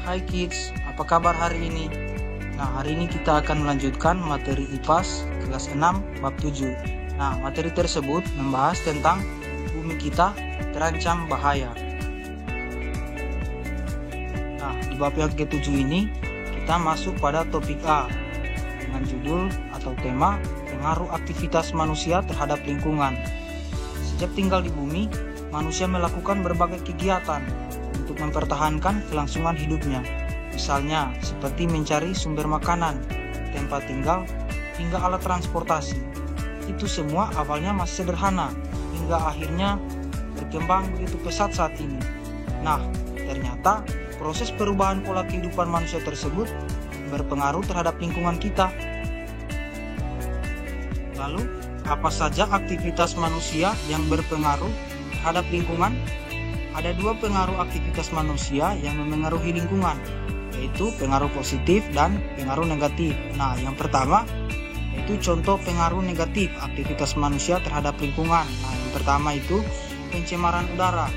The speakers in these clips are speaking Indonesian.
Hai kids, apa kabar hari ini? Nah, hari ini kita akan melanjutkan materi IPAS kelas 6 bab 7. Nah, materi tersebut membahas tentang bumi kita terancam bahaya. Nah, di bab yang ke-7 ini kita masuk pada topik A dengan judul atau tema pengaruh aktivitas manusia terhadap lingkungan. Sejak tinggal di bumi, manusia melakukan berbagai kegiatan untuk mempertahankan kelangsungan hidupnya, misalnya seperti mencari sumber makanan, tempat tinggal, hingga alat transportasi. Itu semua awalnya masih sederhana, hingga akhirnya berkembang begitu pesat saat ini. Nah, ternyata proses perubahan pola kehidupan manusia tersebut berpengaruh terhadap lingkungan kita. Lalu, apa saja aktivitas manusia yang berpengaruh terhadap lingkungan? Ada dua pengaruh aktivitas manusia yang memengaruhi lingkungan, yaitu pengaruh positif dan pengaruh negatif. Nah, yang pertama yaitu contoh pengaruh negatif aktivitas manusia terhadap lingkungan. Nah, yang pertama itu pencemaran udara.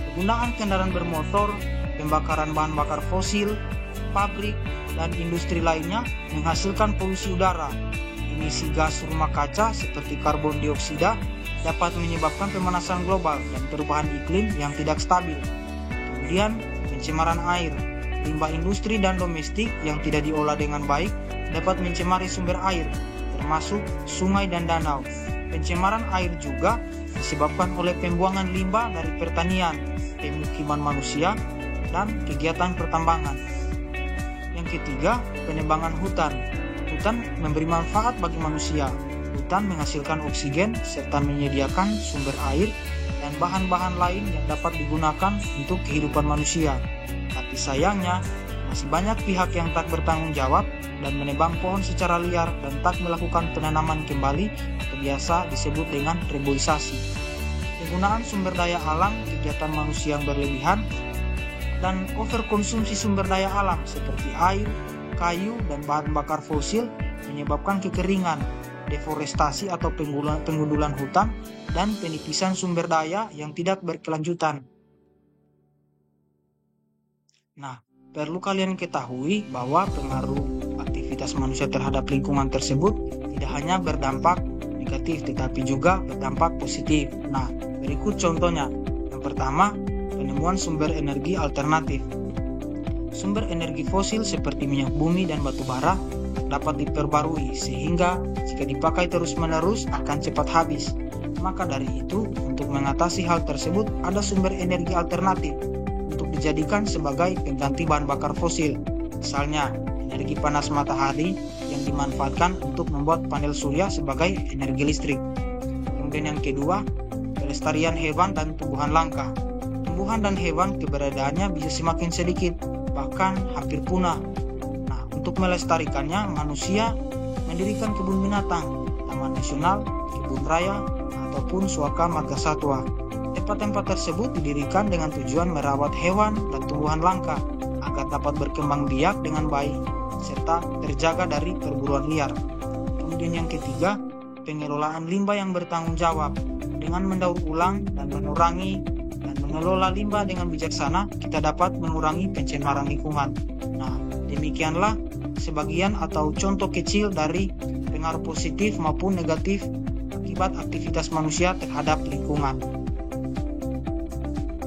Penggunaan kendaraan bermotor, pembakaran bahan bakar fosil, pabrik, dan industri lainnya menghasilkan polusi udara. Emisi gas rumah kaca seperti karbon dioksida dapat menyebabkan pemanasan global dan perubahan iklim yang tidak stabil. Kemudian, pencemaran air. Limbah industri dan domestik yang tidak diolah dengan baik dapat mencemari sumber air, termasuk sungai dan danau. Pencemaran air juga disebabkan oleh pembuangan limbah dari pertanian, pemukiman manusia, dan kegiatan pertambangan. Yang ketiga, penebangan hutan. Hutan memberi manfaat bagi manusia. Hutan menghasilkan oksigen serta menyediakan sumber air dan bahan-bahan lain yang dapat digunakan untuk kehidupan manusia. Tapi sayangnya, masih banyak pihak yang tak bertanggung jawab dan menebang pohon secara liar dan tak melakukan penanaman kembali atau biasa disebut dengan reboisasi. Penggunaan sumber daya alam, kegiatan manusia yang berlebihan, dan overkonsumsi sumber daya alam seperti air, kayu, dan bahan bakar fosil menyebabkan kekeringan, deforestasi atau penggundulan hutan, dan penipisan sumber daya yang tidak berkelanjutan. Nah, perlu kalian ketahui bahwa pengaruh aktivitas manusia terhadap lingkungan tersebut tidak hanya berdampak negatif, tetapi juga berdampak positif. Nah, berikut contohnya. Yang pertama, penemuan sumber energi alternatif. Sumber energi fosil seperti minyak bumi dan batu bara dapat diperbarui sehingga jika dipakai terus-menerus akan cepat habis. Maka dari itu, untuk mengatasi hal tersebut ada sumber energi alternatif untuk dijadikan sebagai pengganti bahan bakar fosil. Misalnya, energi panas matahari yang dimanfaatkan untuk membuat panel surya sebagai energi listrik. Kemudian yang kedua, pelestarian hewan dan tumbuhan langka. Tumbuhan dan hewan keberadaannya bisa semakin sedikit, bahkan hampir punah. Untuk melestarikannya, manusia mendirikan kebun binatang, taman nasional, kebun raya, ataupun suaka marga satwa. Tempat-tempat tersebut didirikan dengan tujuan merawat hewan dan tumbuhan langka agar dapat berkembang biak dengan baik serta terjaga dari perburuan liar. Kemudian yang ketiga, pengelolaan limbah yang bertanggung jawab. Dengan mendaur ulang dan mengurangi dan mengelola limbah dengan bijaksana, kita dapat mengurangi pencemaran lingkungan. Nah, demikianlah sebagian atau contoh kecil dari pengaruh positif maupun negatif akibat aktivitas manusia terhadap lingkungan.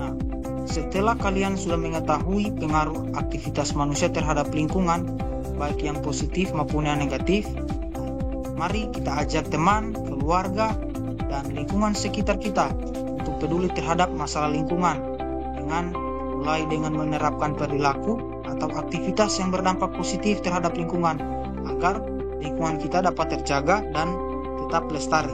Nah, setelah kalian sudah mengetahui pengaruh aktivitas manusia terhadap lingkungan, baik yang positif maupun yang negatif, mari kita ajak teman, keluarga, dan lingkungan sekitar kita untuk peduli terhadap masalah lingkungan mulai dengan menerapkan perilaku atau aktivitas yang berdampak positif terhadap lingkungan agar lingkungan kita dapat terjaga dan tetap lestari.